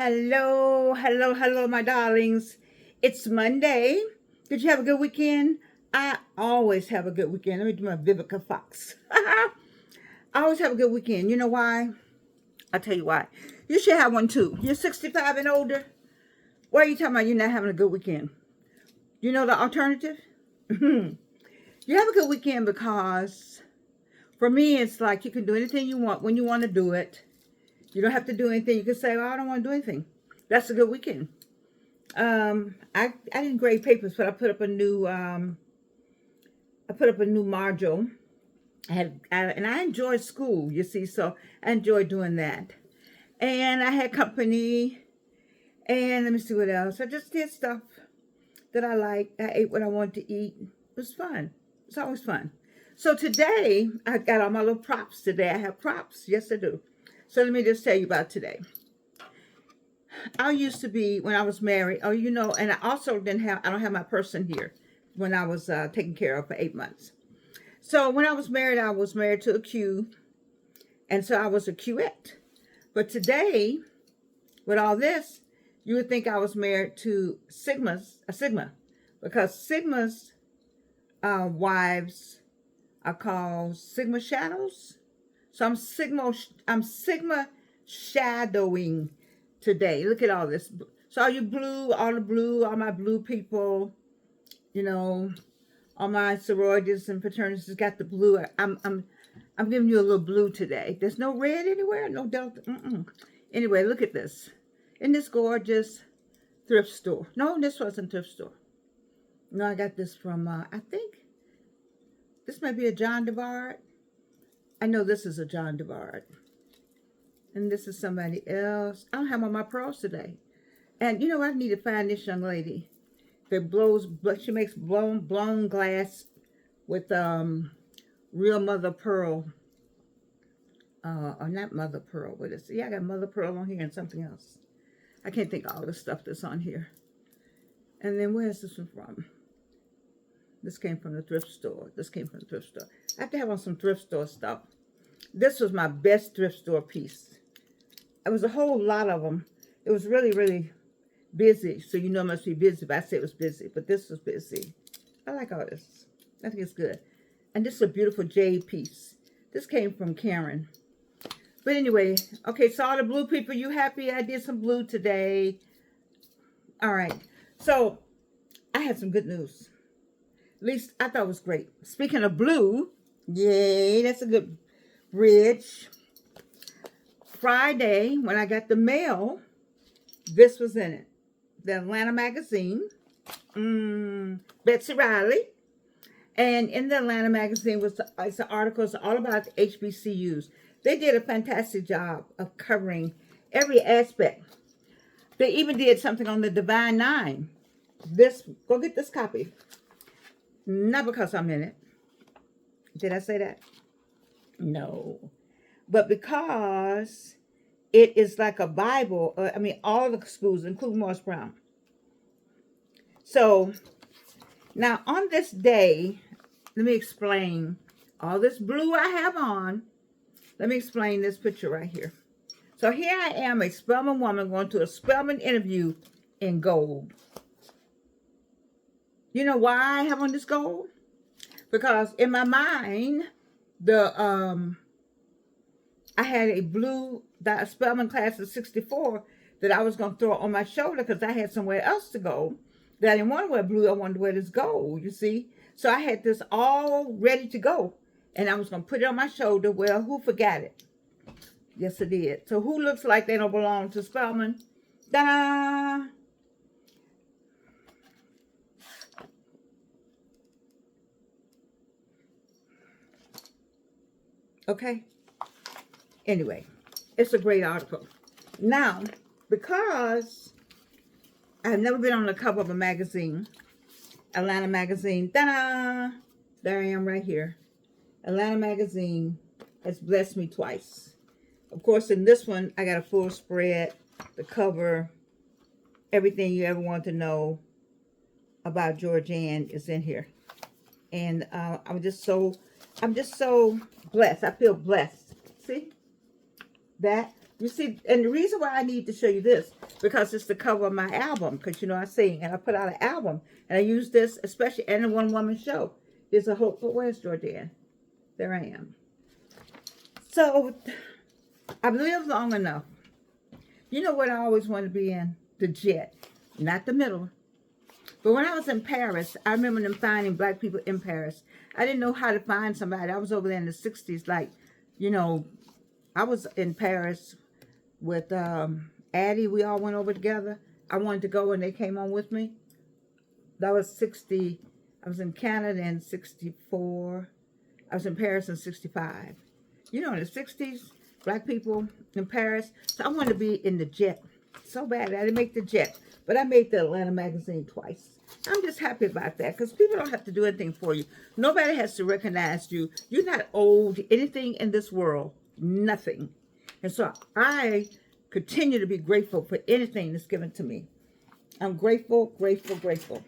Hello, hello, hello, my darlings. It's Monday. Did you have a good weekend? I always have a good weekend. Let me do my Vivica Fox. I always have a good weekend. You know why? I'll tell you why. You should have one too. You're 65 and older. Why are you talking about you're not having a good weekend? You know the alternative? You have a good weekend because for me, it's like you can do anything you want when you want to do it. You don't have to do anything. You can say, "Oh, I don't want to do anything." That's a good weekend. I didn't grade papers, but I put up a new module. And I enjoyed school. You see, so I enjoyed doing that. And I had company. And let me see what else. I just did stuff that I liked. I ate what I wanted to eat. It was fun. It's always fun. So today I got all my little props. Today I have props. Yes, I do. So let me just tell you about today. I used to be, when I was married, and I also I don't have my person here when I was taken care of for 8 months. So when I was married to a Q, and so I was a Qette. But today, with all this, you would think I was married to a Sigma, because Sigma's wives are called Sigma Shadows. So I'm Sigma shadowing today. Look at all this. So all my blue people, all my sororities and fraternities got the blue. I'm giving you a little blue today. There's no red anywhere, no delta. Anyway, look at this. In this gorgeous thrift store. No, this wasn't thrift store. No, I got this from I think this might be a John Devard. I know this is a John Devard. And this is somebody else. I don't have on my pearls today. And I need to find this young lady that she makes blown glass with real mother pearl. Or not mother pearl, what is it? Yeah, I got mother pearl on here and something else. I can't think of all the stuff that's on here. And then where's this one from? This came from the thrift store. I have to have on some thrift store stuff. This was my best thrift store piece. It was a whole lot of them. It was really, really busy. So it must be busy if I say it was busy. But this was busy. I like all this. I think it's good. And this is a beautiful jade piece. This came from Karen. But anyway, okay, so all the blue people, you happy? I did some blue today. All right. So I had some good news. At least I thought it was great. Speaking of blue, yay, that's a good bridge. Friday, when I got the mail, this was in it. The Atlanta magazine, Betsy Riley. And in the Atlanta magazine it's articles all about the HBCUs. They did a fantastic job of covering every aspect. They even did something on the Divine Nine. Go get this copy. Not because I'm in it. Did I say that? No. But because it is like a Bible. All the schools, including Morris Brown. So, now on this day, let me explain all this blue I have on. Let me explain this picture right here. So here I am, a Spelman woman going to a Spelman interview in gold. You know why I have on this gold? Because in my mind, I had a blue Spelman class of 64 that I was going to throw on my shoulder because I had somewhere else to go. That I didn't want to wear blue, I wanted to wear this gold, you see. So I had this all ready to go. And I was going to put it on my shoulder. Well, who forgot it? Yes, I did. So who looks like they don't belong to Spelman? Ta-da! Okay. Anyway, it's a great article. Now, because I've never been on the cover of a magazine, Atlanta magazine, ta-da! There I am right here. Atlanta magazine has blessed me twice. Of course, in this one, I got a full spread, the cover, everything you ever want to know about Georgianne is in here. And I'm just so blessed. I feel blessed. See that? You see, and the reason why I need to show you this, because it's the cover of my album, because, you know, I sing, and I put out an album, and I use this, especially in a one-woman show. There's a hope, but where's Jordan? There I am. So, I've lived long enough. You know what I always wanted to be in? The jet, not the middle. But when I was in Paris, I remember them finding black people in Paris. I didn't know how to find somebody. I was over there in the 60s, like, you know, I was in Paris with Addie. We all went over together. I wanted to go and they came on with me. That was 60. I was in Canada in 64. I was in Paris in 65. You know, in the 60s, black people in Paris. So I wanted to be in the jet so bad. I didn't make the jet, but I made the Atlanta magazine twice. I'm just happy about that because people don't have to do anything for you. Nobody has to recognize you. You're not owed anything in this world. Nothing. And so I continue to be grateful for anything that's given to me. I'm grateful, grateful, grateful.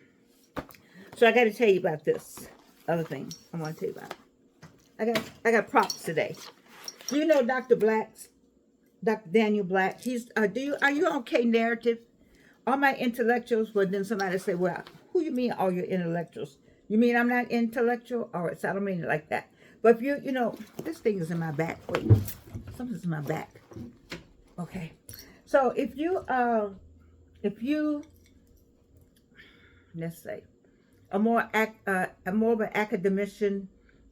So I got to tell you about this other thing I want to tell you about. I got props today. Do you know Dr. Black's, Dr. Daniel Black? He's are you on K Narrative? All my intellectuals, but then somebody say, well, who you mean all your intellectuals? You mean I'm not intellectual? All right, so I don't mean it like that. But if you know, this thing is in my back. Wait, something's in my back. Okay. So if you, let's say, a more of an academician,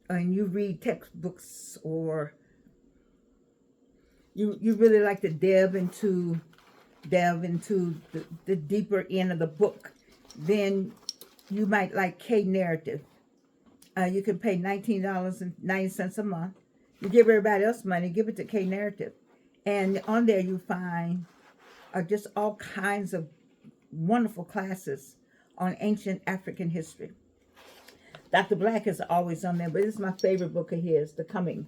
and you read textbooks, or you really like to delve into the deeper end of the book, then you might like K Narrative. You can pay $19.90 a month. You give everybody else money, give it to K Narrative. And on there you find just all kinds of wonderful classes on ancient African history. Dr. Black is always on there, but this is my favorite book of his, The Coming.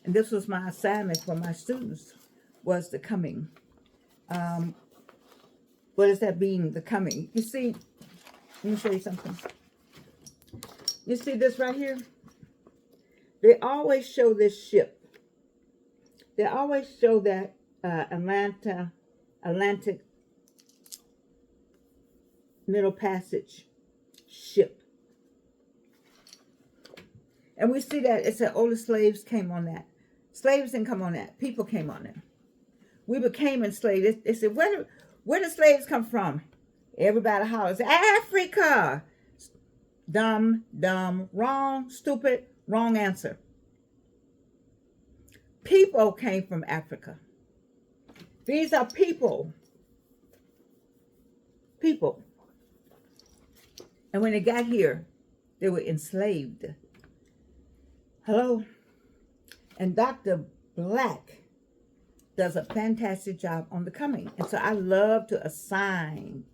And this was my assignment for my students, was The Coming. What does that mean, The Coming? You see, let me show you something. You see this right here? They always show this ship. They always show that Atlantic Middle Passage ship. And we see that it said, oh, the slaves came on that. Slaves didn't come on that. People came on it. We became enslaved. They said, where the slaves come from? Everybody hollers, Africa. Dumb, wrong, stupid, wrong answer. People came from Africa. These are people. People. And when they got here, they were enslaved. Hello? And Dr. Black does a fantastic job on The Coming. And so I love to assign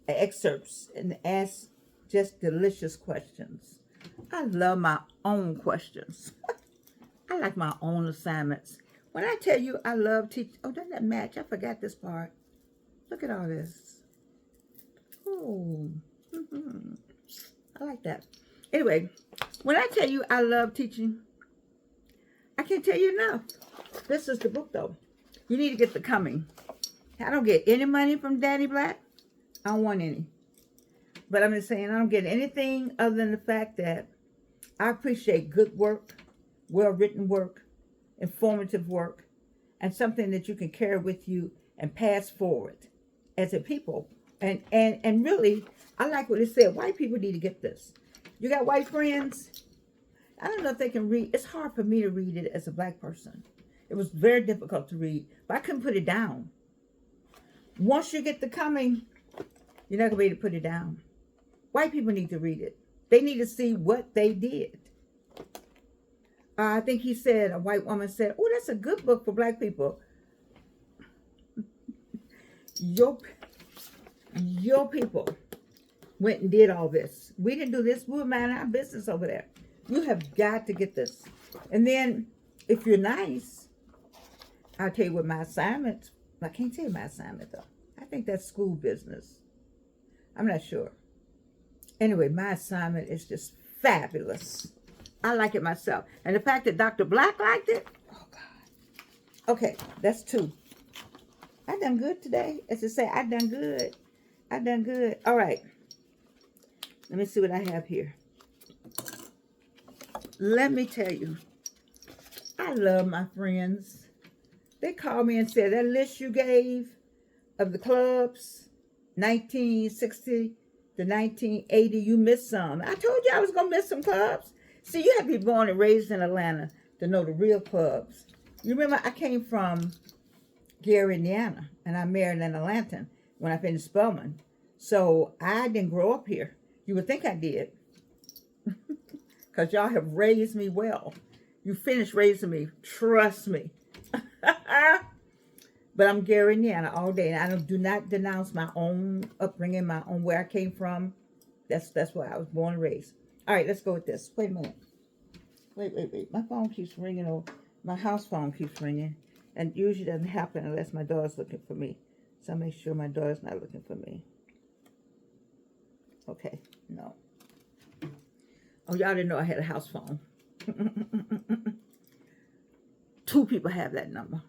excerpts and ask just delicious questions. I love my own questions. I like my own assignments. When I tell you I love teaching, oh, doesn't that match? I forgot this part. Look at all this. Oh, I like that. Anyway, when I tell you I love teaching, I can't tell you enough. This is the book, though. You need to get The Coming. I don't get any money from Daddy Black. I don't want any. But I'm just saying I don't get anything other than the fact that I appreciate good work, well-written work, informative work, and something that you can carry with you and pass forward as a people. And really, I like what it said. White people need to get this. You got white friends? I don't know if they can read. It's hard for me to read it as a black person. It was very difficult to read, but I couldn't put it down. Once you get The Coming, you're not going to be able to put it down. White people need to read it. They need to see what they did. I think he said, a white woman said, oh, that's a good book for black people. Your people went and did all this. We didn't do this. We were minding our business over there. You have got to get this. And then, if you're nice, I'll tell you what my assignment, I can't tell you my assignment, though. I think that's school business. I'm not sure. Anyway, my assignment is just fabulous. I like it myself. And the fact that Dr. Black liked it, oh, God. Okay, that's two. I done good today. As I say, I done good. I done good. All right. Let me see what I have here. Let me tell you, I love my friends. They called me and said, that list you gave of the clubs, 1960 to 1980, you missed some. I told you I was going to miss some clubs. See, you have to be born and raised in Atlanta to know the real clubs. You remember I came from Gary, Indiana, and I married an Atlantan when I finished Spelman. So I didn't grow up here. You would think I did. Because y'all have raised me well. You finished raising me. Trust me. But I'm Gary, Indiana all day. And I do not denounce my own upbringing, my own where I came from. That's where I was born and raised. All right, let's go with this. Wait a minute. Wait. My phone keeps ringing. Oh, my house phone keeps ringing. And usually doesn't happen unless my daughter's looking for me. So I make sure my daughter's not looking for me. Okay, no. Oh, y'all didn't know I had a house phone. 2 people have that number.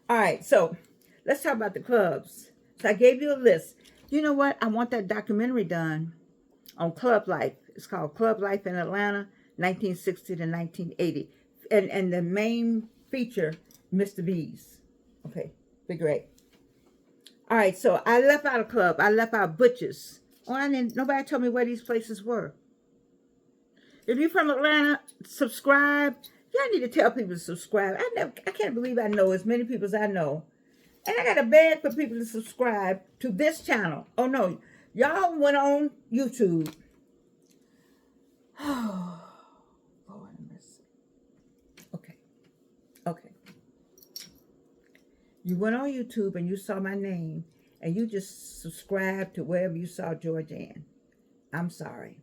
All right, so let's talk about the clubs. So I gave you a list. You know what? I want that documentary done on club life. It's called Club Life in Atlanta, 1960 to 1980. And the main feature, Mr. B's. Okay, figure 8. All right, so I left out a club. I left out Butch's. Oh, nobody told me where these places were. If you're from Atlanta, subscribe. Y'all need to tell people to subscribe. I can't believe I know as many people as I know. And I got to beg for people to subscribe to this channel. Oh, no. Y'all went on YouTube. Oh, Lord have mercy. Okay. You went on YouTube and you saw my name and you just subscribed to wherever you saw Georgianne. I'm sorry.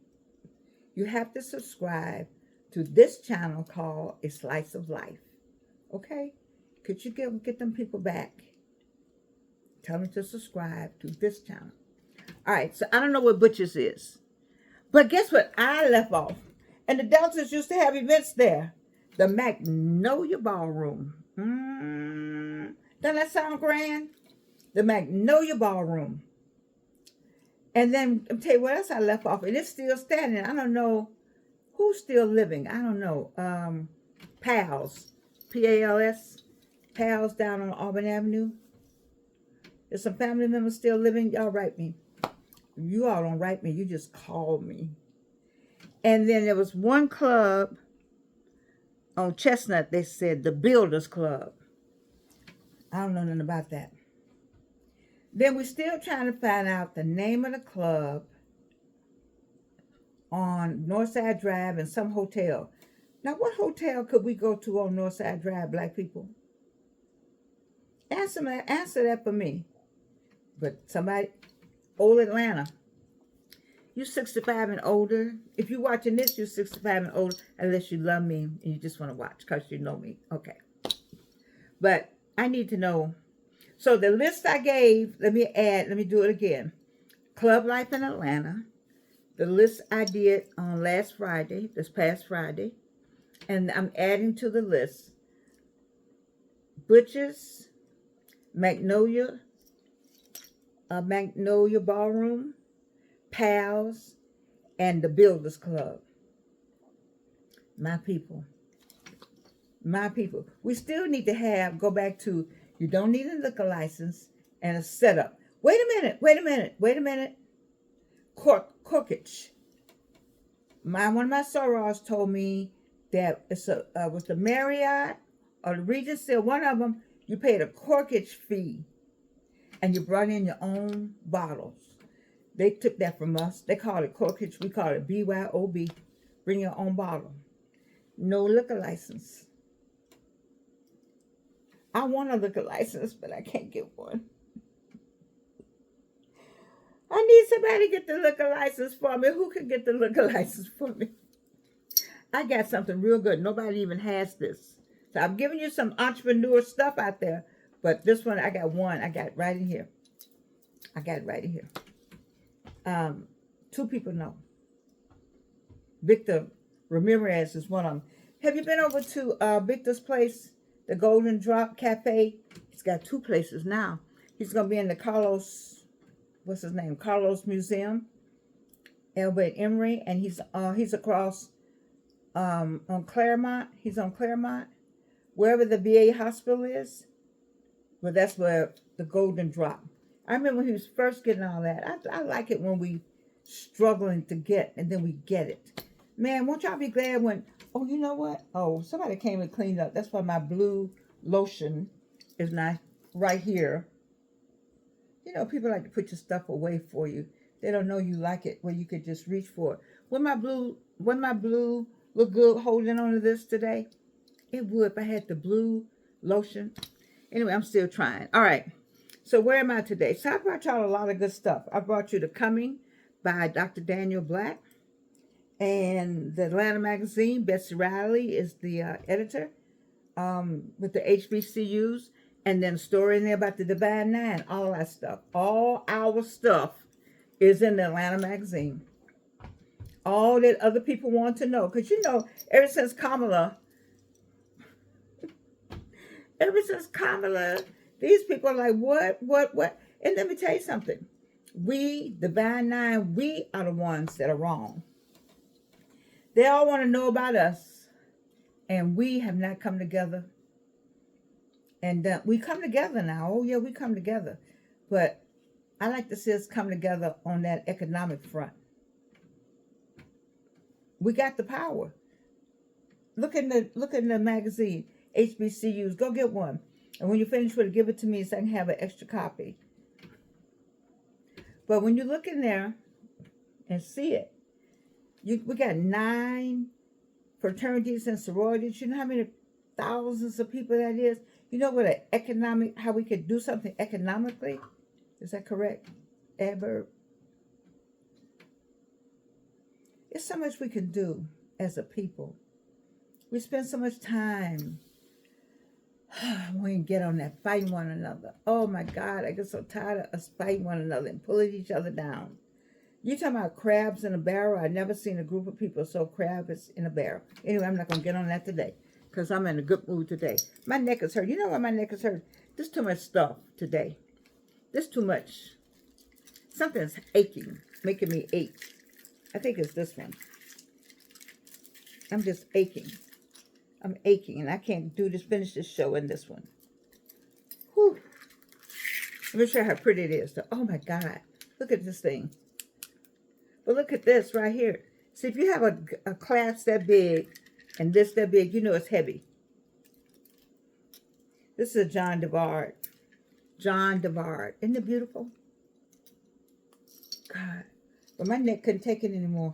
You have to subscribe to this channel called A Slice of Life. Okay? Could you get them people back? Tell them to subscribe to this channel. All right, so I don't know what Butch's is. But guess what? I left off. And the Deltas used to have events there. The Magnolia Ballroom. Doesn't that sound grand? The Magnolia Ballroom. And then I'll tell you what else I left off. And it's still standing. I don't know who's still living. I don't know. Pals. P-A-L-S. Pals down on Auburn Avenue. There's some family members still living. Y'all write me. You all don't write me. You just call me. And then there was one club on Chestnut. They said the Builders Club. I don't know nothing about that. Then we're still trying to find out the name of the club on Northside Drive and some hotel. Now, what hotel could we go to on Northside Drive, black people? Answer that for me. But somebody, old Atlanta. You 65 and older. If you're watching this, you're 65 and older, unless you love me and you just want to watch because you know me. Okay. But I need to know. So the list I gave, let me do it again. Club Life in Atlanta. The list I did on this past Friday. And I'm adding to the list Butch's, Magnolia Ballroom, Pals, and the Builders Club. My people. We still need to go back to, you don't need a liquor license and a setup. Wait a minute. Corkage. One of my sorors told me that it's with the Marriott or the Regency, one of them, you paid a corkage fee and you brought in your own bottles. They took that from us. They call it corkage. We call it BYOB. Bring your own bottle. No liquor license. I want a liquor license, but I can't get one. I need somebody to get the liquor license for me. Who can get the liquor license for me? I got something real good. Nobody even has this. So I'm giving you some entrepreneur stuff out there. But this one, I got one. I got it right in here. 2 people know. Victor Ramirez is one of them. Have you been over to Victor's place, the Golden Drop Cafe? He's got 2 places now. He's going to be in the Carlos, what's his name? Carlos Museum, Albert Emery, and he's across on Claremont. He's on Claremont, wherever the VA hospital is. Well, that's where the Golden Drop. I remember when he was first getting all that. I like it when we struggling to get, and then we get it. Man, won't y'all be glad when, oh, you know what? Oh, somebody came and cleaned up. That's why my blue lotion is not right here. You know, people like to put your stuff away for you. They don't know you like it where you could just reach for it. Wouldn't my blue look good holding on to this today? It would if I had the blue lotion. Anyway, I'm still trying. All right. So where am I today? So I brought y'all a lot of good stuff. I brought you The Coming by Dr. Daniel Black. And the Atlanta Magazine, Betsy Riley is the editor with the HBCUs. And then a story in there about the Divine Nine, all that stuff. All our stuff is in the Atlanta Magazine. All that other people want to know. Because, you know, ever since Kamala, these people are like, what? And let me tell you something. We, Divine Nine, we are the ones that are wrong. They all want to know about us. And we have not come together. And we come together now. Oh, yeah, we come together. But I like to see us come together on that economic front. We got the power. Look in the magazine, HBCUs. Go get one. And when you finish with it, give it to me so I can have an extra copy. But when you look in there and see it, we got 9 fraternities and sororities. You know how many thousands of people that is? You know what how we could do something economically? Is that correct, adverb? It's so much we can do as a people. We spend so much time. We can get on that fighting one another. Oh my God, I get so tired of us fighting one another and pulling each other down. You talking about crabs in a barrel? I've never seen a group of people so crabs in a barrel. Anyway, I'm not going to get on that today because I'm in a good mood today. My neck is hurt. You know why my neck is hurt? There's too much stuff today. There's too much. Something's aching, making me ache. I think it's this one. I'm just aching. I'm aching, and I can't finish this show in this one. Whew. Let me show you how pretty it is. Oh, my God. Look at this thing. But look at this right here. See, if you have a clasp that big and this that big, you know it's heavy. This is a John Devard. John Devard. Isn't it beautiful? God. But my neck couldn't take it anymore.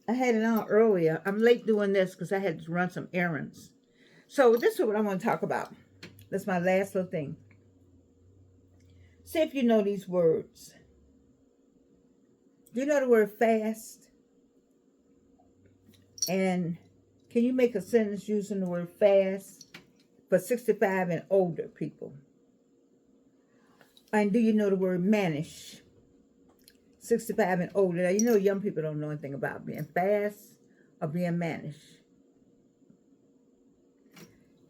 I had it on earlier. I'm late doing this because I had to run some errands. So this is what I want to talk about. That's my last little thing. See if you know these words. Do you know the word fast? And can you make a sentence using the word fast for 65 and older people? And do you know the word mannish? 65 and older. Now, you know young people don't know anything about being fast or being mannish.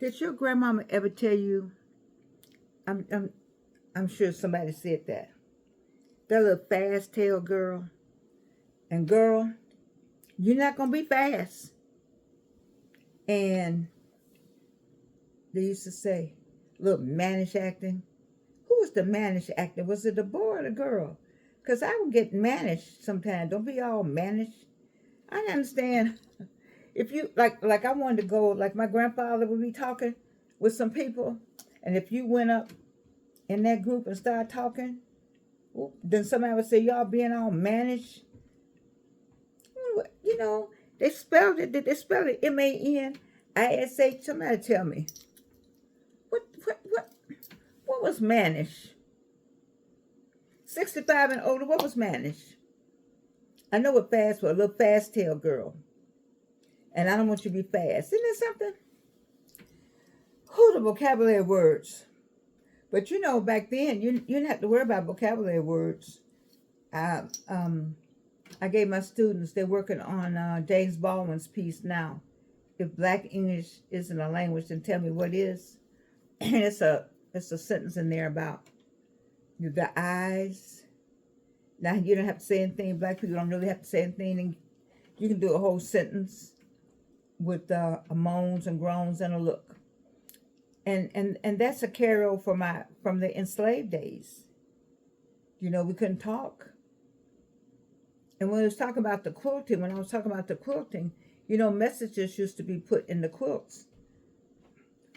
Did your grandmama ever tell you, I'm sure somebody said that little fast tail girl, and girl, you're not going to be fast. And they used to say, look, mannish acting. Who was the mannish acting? Was it the boy or the girl? Because I would get mannish sometimes. Don't be all mannish. I understand. If you, like I wanted to go, like my grandfather would be talking with some people. And if you went up in that group and started talking, then somebody would say, y'all being all mannish. You know, they spelled it. Did they spell it M-A-N-I-S-H? Somebody tell me. What was mannish? 65 and older, what was mannish? I know what fast was, a little fast tail girl. And I don't want you to be fast. Isn't that something? Who the vocabulary words? But you know, back then, you didn't have to worry about vocabulary words. I gave my students, they're working on James Baldwin's piece now. If Black English isn't a language, then tell me what is. And it's a sentence in there about the eyes. Now you don't have to say anything. Black people don't really have to say anything, and you can do a whole sentence with a moans and groans and a look. And that's a carryover from the enslaved days. You know, we couldn't talk. And when I was talking about the quilting, you know, messages used to be put in the quilts.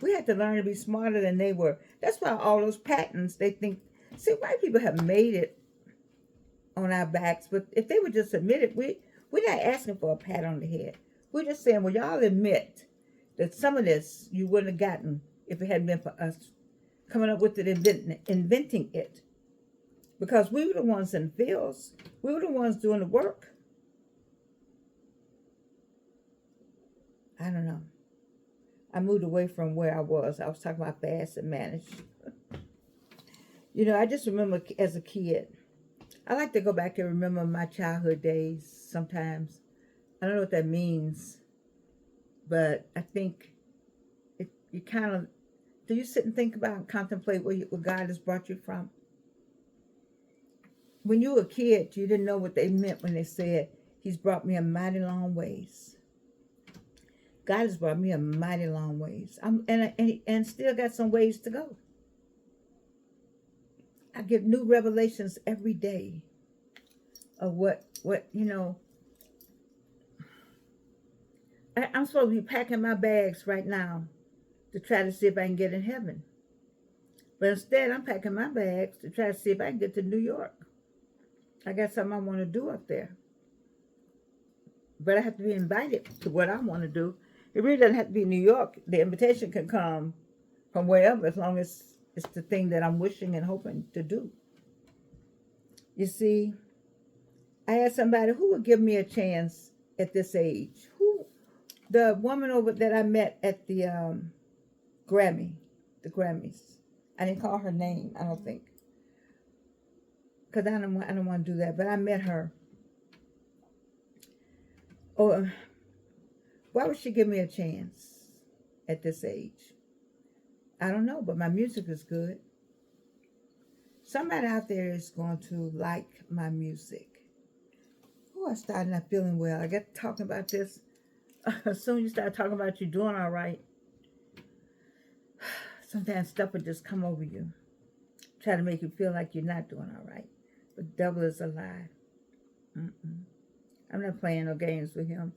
We had to learn to be smarter than they were. That's why all those patterns, they think, see, white people have made it on our backs, but if they would just admit it, we're not asking for a pat on the head. We're just saying, well, y'all admit that some of this you wouldn't have gotten if it hadn't been for us coming up with it, inventing it. Because we were the ones in the fields. We were the ones doing the work. I don't know. I moved away from where I was. I was talking about fast and managed. You know, I just remember as a kid, I like to go back and remember my childhood days sometimes. I don't know what that means, but I think you kind of, do you sit and think about and contemplate where God has brought you from? When you were a kid, you didn't know what they meant when they said, He's brought me a mighty long ways. God has brought me a mighty long ways. And still got some ways to go. I get new revelations every day of what you know. I'm supposed to be packing my bags right now to try to see if I can get in heaven. But instead, I'm packing my bags to try to see if I can get to New York. I got something I want to do up there. But I have to be invited to what I want to do. It really doesn't have to be New York. The invitation can come from wherever, as long as it's the thing that I'm wishing and hoping to do. You see, I asked somebody who would give me a chance at this age. The woman over that I met at the Grammys. I didn't call her name, I don't think, because I don't want to do that. But I met her. Oh, why would she give me a chance at this age? I don't know, but my music is good. Somebody out there is going to like my music. Oh, I started not feeling well. I got talking about this. As soon as you start talking about you doing all right, sometimes stuff will just come over you. Try to make you feel like you're not doing all right. But the devil is a lie. I'm not playing no games with him.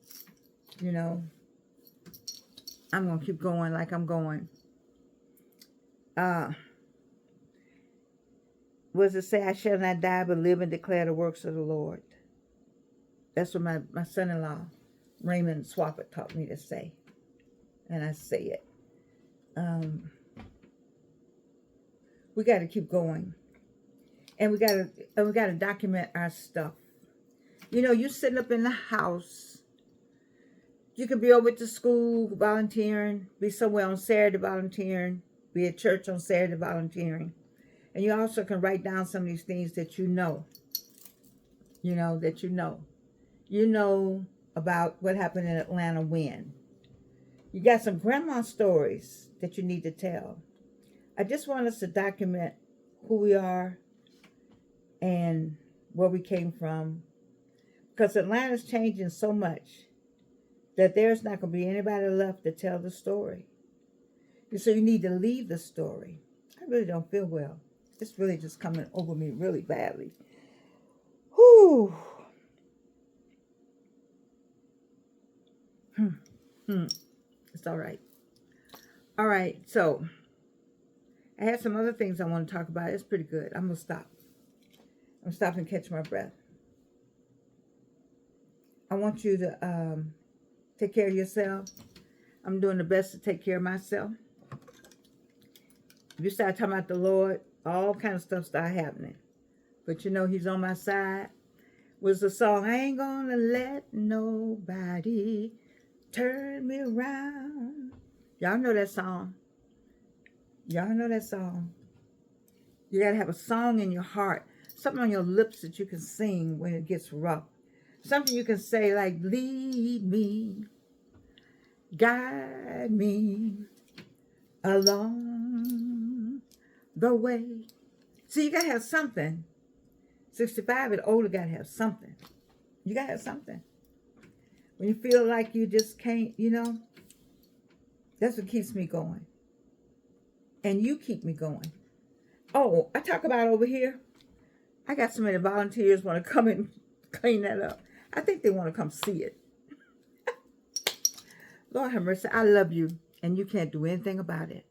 You know, I'm going to keep going like I'm going. What does it say? I shall not die but live and declare the works of the Lord. That's what my son-in-law, Raymond Swafford, taught me to say. And I say it. We got to keep going. And we got to document our stuff. You know, you sitting up in the house. You could be over at the school volunteering, be somewhere on Saturday volunteering, be at church on Saturday volunteering. And you also can write down some of these things that you know. You know, that you know. You know about what happened in Atlanta when. You got some grandma stories that you need to tell. I just want us to document who we are and where we came from. Because Atlanta's changing so much that there's not going to be anybody left to tell the story. And so you need to leave the story. I really don't feel well. It's really just coming over me really badly. Whew. It's all right. All right, so I had some other things I want to talk about. It's pretty good. I'm going to stop. I'm going to stop and catch my breath. I want you to take care of yourself. I'm doing the best to take care of myself. If you start talking about the Lord, all kind of stuff start happening. But you know He's on my side. Was the song, I ain't gonna let nobody turn me around. Y'all know that song. Y'all know that song. You got to have a song in your heart. Something on your lips that you can sing when it gets rough. Something you can say like, lead me, guide me along the way. See, you got to have something. 65 and older got to have something. You got to have something. When you feel like you just can't, you know, that's what keeps me going. And you keep me going. Oh, I talk about over here. I got so many volunteers want to come and clean that up. I think they want to come see it. Lord have mercy. I love you. And you can't do anything about it.